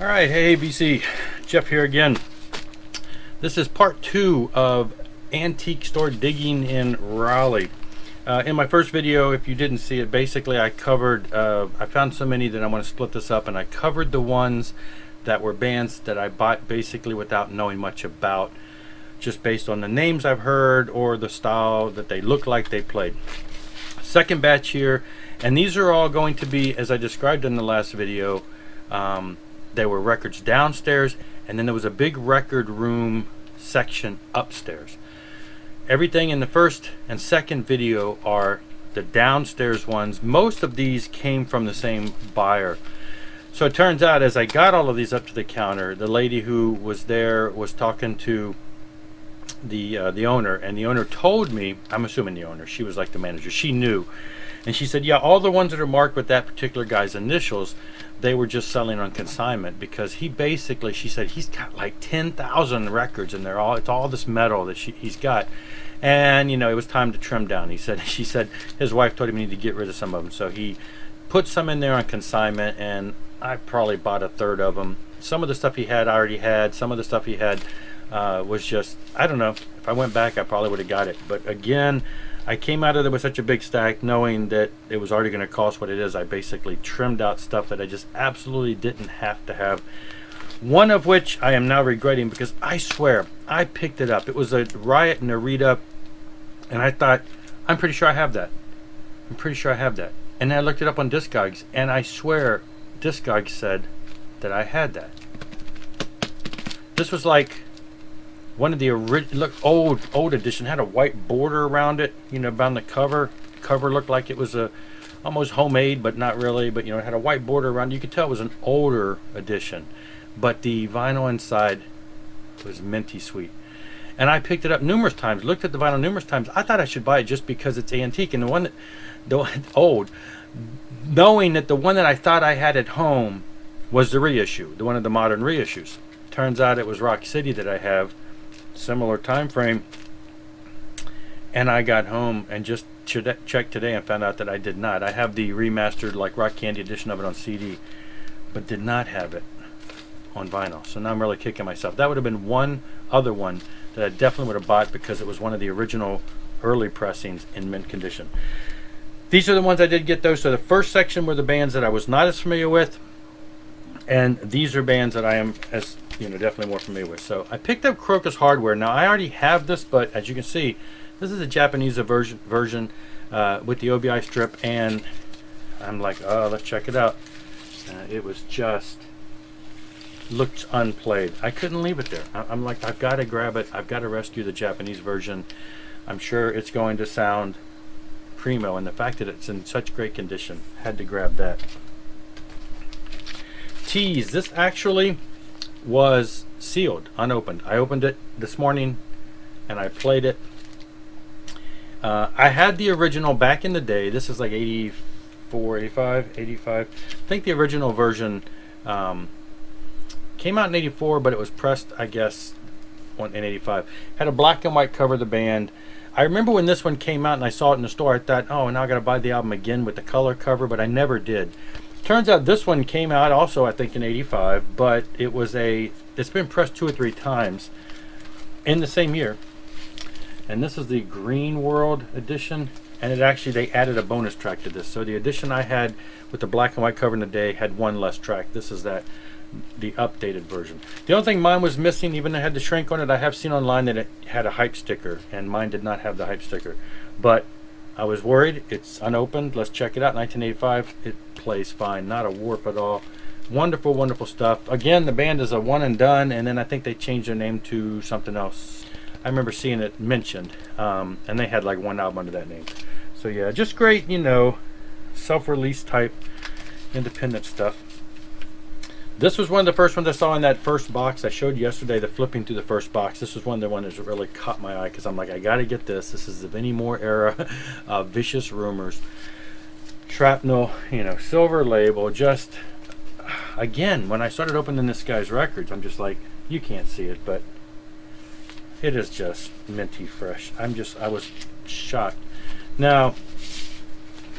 All right, hey BC, Jeff here again. This is part 2 of antique store digging in Raleigh. In my first video, if you didn't see it, basically I covered, I found so many that I want to split this up, and I covered the ones that were bands that I bought basically without knowing much about, just based on the names I've heard or the style that they look like they played. Second batch here, and these are all going to be, as I described in the last video, there were records downstairs, and then there was a big record room section upstairs. Everything in the first and second video are the downstairs ones. Most of these came from the same buyer. So it turns out, as I got all of these up to the counter, the lady who was there was talking to the owner, and the owner told me, I'm assuming the owner, she was like the manager, she knew, and she said, yeah, all the ones that are marked with that particular guy's initials, they were just selling on consignment, because he basically, she said, he's got like 10,000 records, and it's all this metal that he's got, and you know, it was time to trim down. She said his wife told him he needed to get rid of some of them, so he put some in there on consignment, and I probably bought a third of them. Some of the stuff he had I already had. Some of the stuff he had was just, I don't know, if I went back I probably would have got it, but again, I came out of there with such a big stack knowing that it was already going to cost what it is. I basically trimmed out stuff that I just absolutely didn't have to have. One of which I am now regretting, because I swear I picked it up. It was a Riot Narita, and I thought, I'm pretty sure I have that. I'm pretty sure I have that. And then I looked it up on Discogs, and I swear Discogs said that I had that. This was like one of the original, old edition, had a white border around it, you know, around the cover. The cover looked like it was almost homemade, but not really. But you know, it had a white border around it. You could tell it was an older edition, but the vinyl inside was minty sweet. And I picked it up numerous times, looked at the vinyl numerous times. I thought I should buy it just because it's antique, and the one old, knowing that the one that I thought I had at home was the reissue, the one of the modern reissues. Turns out it was Rock City that I have. Similar time frame, and I got home and just checked today and found out that I did not. I have the remastered, like, Rock Candy edition of it on CD, but did not have it on vinyl. So now I'm really kicking myself. That would have been one other one that I definitely would have bought, because it was one of the original early pressings in mint condition. These are the ones I did get, though. So the first section were the bands that I was not as familiar with, and these are bands that I am, as you know, definitely more familiar with. So I picked up Crocus Hardware. Now I already have this, but as you can see, this is a Japanese version with the OBI strip, and I'm like, oh, let's check it out. It was just looked unplayed. I couldn't leave it there. I'm like, I've got to grab it. I've got to rescue the Japanese version. I'm sure it's going to sound primo, and the fact that it's in such great condition, had to grab that. Tease. This actually was sealed, unopened. I opened it this morning and I played it. I had the original back in the day. This is like 84, 85. I think the original version came out in 84, but it was pressed, I guess, in 85. Had a black and white cover of the band. I remember when this one came out and I saw it in the store, I thought, oh, now I got to buy the album again with the color cover, but I never did. Turns out this one came out also, I think, in 85, but it's been pressed 2 or 3 times in the same year. And this is the Green World edition, and they added a bonus track to this. So the edition I had with the black and white cover in the day had one less track. This is the updated version. The only thing mine was missing, even though it had the shrink on it, I have seen online that it had a hype sticker, and mine did not have the hype sticker. But I was worried. It's unopened. Let's check it out. 1985. It plays fine. Not a warp at all. Wonderful, wonderful stuff. Again, the band is a one and done, and then I think they changed their name to something else. I remember seeing it mentioned, and they had like one album under that name. So yeah, just great, you know, self-release type independent stuff. This was one of the first ones I saw in that first box I showed you yesterday, the flipping through the first box. This was one of the ones that really caught my eye, because I'm like, I got to get this. This is the Vinnie Moore era of Vicious Rumors. Shrapnel, you know, silver label. Just, again, when I started opening this guy's records, I'm just like, you can't see it, but it is just minty fresh. I was shocked. Now,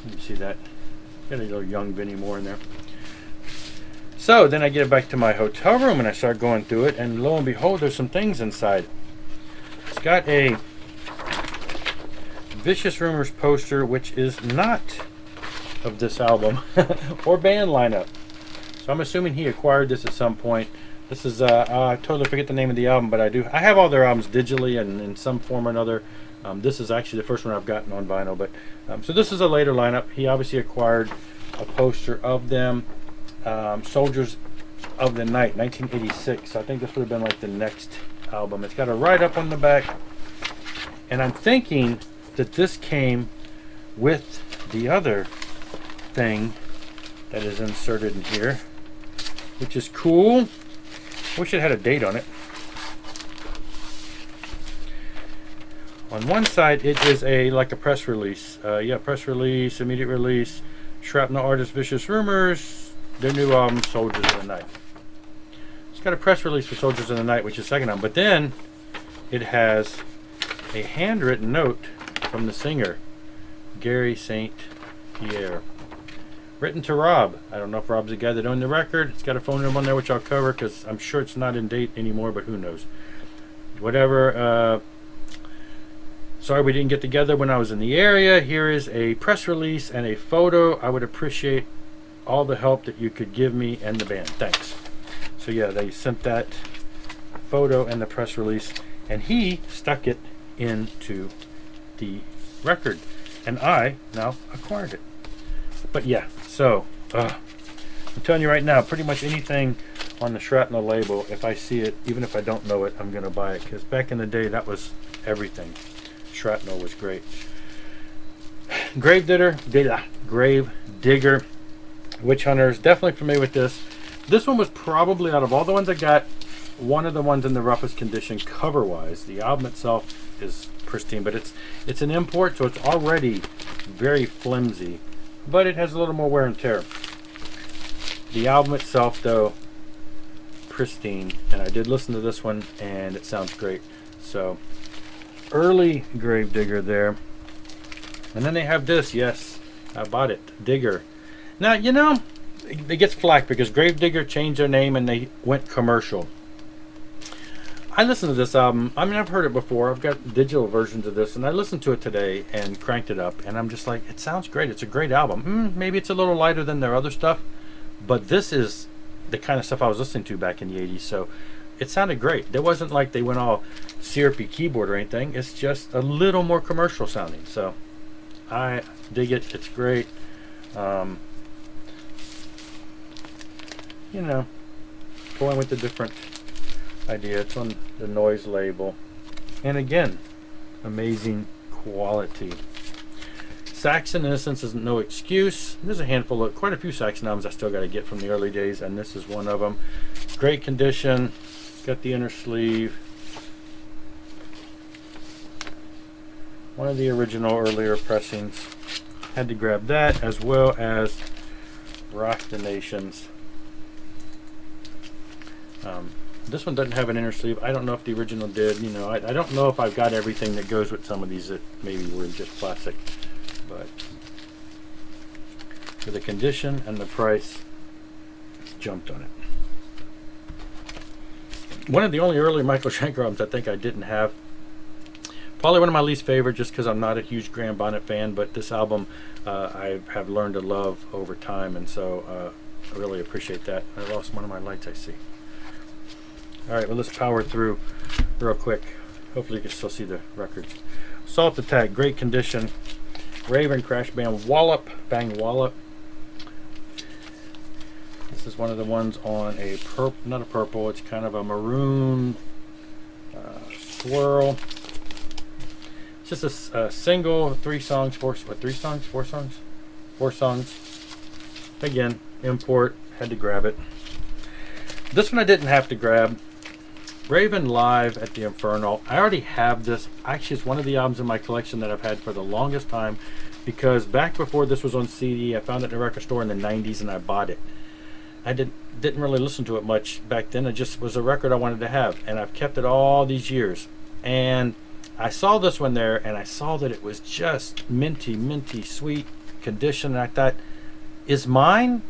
let me see that. Got a little young Vinnie Moore in there. So then I get back to my hotel room and I start going through it, and lo and behold, there's some things inside. It's got a Vicious Rumors poster, which is not of this album or band lineup. So I'm assuming he acquired this at some point. This is I totally forget the name of the album, but I have all their albums digitally and in some form or another. This is actually the first one I've gotten on vinyl, but so this is a later lineup. He obviously acquired a poster of them. Soldiers of the Night, 1986. I think this would have been like the next album. It's got a write-up on the back, and I'm thinking that this came with the other thing that is inserted in here, which is cool. Wish it had a date on it. On one side, it is like a press release. Press release, immediate release. Shrapnel artist Vicious Rumors, their new album, Soldiers of the Night. It's got a press release for Soldiers of the Night, which is the second album. But then it has a handwritten note from the singer, Gary St. Pierre. Written to Rob. I don't know if Rob's the guy that owned the record. It's got a phone number on there, which I'll cover because I'm sure it's not in date anymore, but who knows. Whatever. Sorry we didn't get together when I was in the area. Here is a press release and a photo. I would appreciate all the help that you could give me and the band. Thanks. So yeah, they sent that photo and the press release, and he stuck it into the record, and I now acquired it. But yeah, so I'm telling you right now, pretty much anything on the Shrapnel label, if I see it, even if I don't know it, I'm gonna buy it, because back in the day that was everything. Shrapnel was great. Grave Digger, Witch Hunters, definitely familiar with this. This one was probably, out of all the ones I got, one of the ones in the roughest condition cover wise. The album itself is pristine, but it's an import, so it's already very flimsy, but it has a little more wear and tear. The album itself, though, pristine, and I did listen to this one and it sounds great. So early Gravedigger there. And then they have this. Yes, I bought it, Digger. Now, you know, it gets flack because Gravedigger changed their name and they went commercial. I listened to this album. I mean, I've heard it before. I've got digital versions of this, and I listened to it today and cranked it up, and I'm just like, it sounds great. It's a great album. Maybe it's a little lighter than their other stuff, but this is the kind of stuff I was listening to back in the 80s, so it sounded great. It wasn't like they went all syrupy keyboard or anything. It's just a little more commercial sounding, so I dig it. It's great. You know, going with the different idea. It's on the Noise label, and again, amazing quality. Saxon Innocence is no excuse. There's a handful of, quite a few Saxon albums I still got to get from the early days, and this is one of them. Great condition. Got the inner sleeve. One of the original earlier pressings. Had to grab that, as well as Rock the Nations. This one doesn't have an inner sleeve. I don't know if the original did. You know, I don't know if I've got everything that goes with some of these that maybe were just plastic. But for the condition and the price, jumped on it. One of the only early Michael Schenker albums I think I didn't have. Probably one of my least favorite, just because I'm not a huge Graham Bonnet fan, but this album I have learned to love over time, and so I really appreciate that. I lost one of my lights, I see. Alright, well, let's power through real quick. Hopefully you can still see the records. Salt Attack, great condition. Raven Crash Band, Wallop, Bang Wallop. This is one of the ones on a not a purple, it's kind of a maroon swirl. It's just a single, 3 songs, 4 songs? 4 songs. Again, import, had to grab it. This one I didn't have to grab. Raven Live at the Infernal. I already have this. Actually, it's one of the albums in my collection that I've had for the longest time, because back before this was on CD, I found it in a record store in the 90s and I bought it. I didn't really listen to it much back then. It just was a record I wanted to have, and I've kept it all these years. And I saw this one there, and I saw that it was just minty, sweet condition, and I thought, is mine?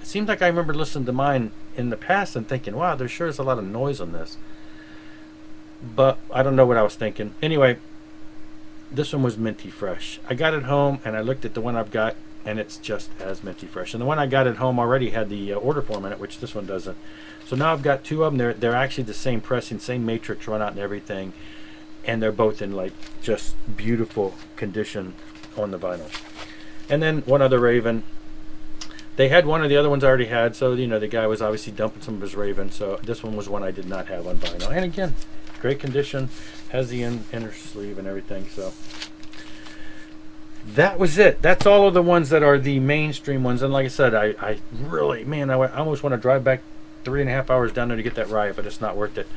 seems like I remember listening to mine in the past and thinking, wow, there sure is a lot of noise on this. But I don't know what I was thinking. Anyway, this one was minty fresh. I got it home and I looked at the one I've got, and it's just as minty fresh. And the one I got at home already had the order form in it, which this one doesn't. So now I've got two of them. They're actually the same pressing, same matrix run out and everything, and they're both in like just beautiful condition on the vinyl. And then one other Raven. They had one of the other ones I already had, so you know the guy was obviously dumping some of his Raven. So this one was one I did not have on vinyl. And again, great condition, has the inner sleeve and everything. So that was it. That's all of the ones that are the mainstream ones. And like I said, I really, man, I almost want to drive back 3.5 hours down there to get that Riot, but it's not worth it.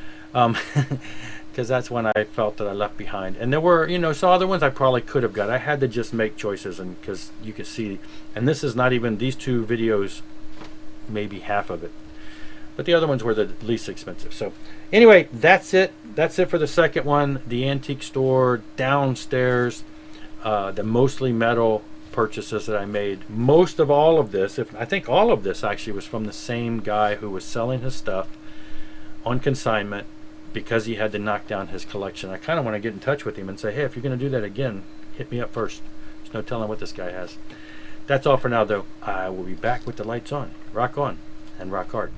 Because that's when I felt that I left behind. And there were, you know, some other ones I probably could have got. I had to just make choices, and because you can see, and this is not even, these two videos, maybe half of it. But the other ones were the least expensive. So anyway, that's it. That's it for the second one. The antique store downstairs, the mostly metal purchases that I made. Most of all of this, I think all of this actually was from the same guy who was selling his stuff on consignment because he had to knock down his collection. I kind of want to get in touch with him and say, hey, if you're going to do that again, hit me up first. There's no telling what this guy has. That's all for now, though. I will be back with the lights on. Rock on and rock hard.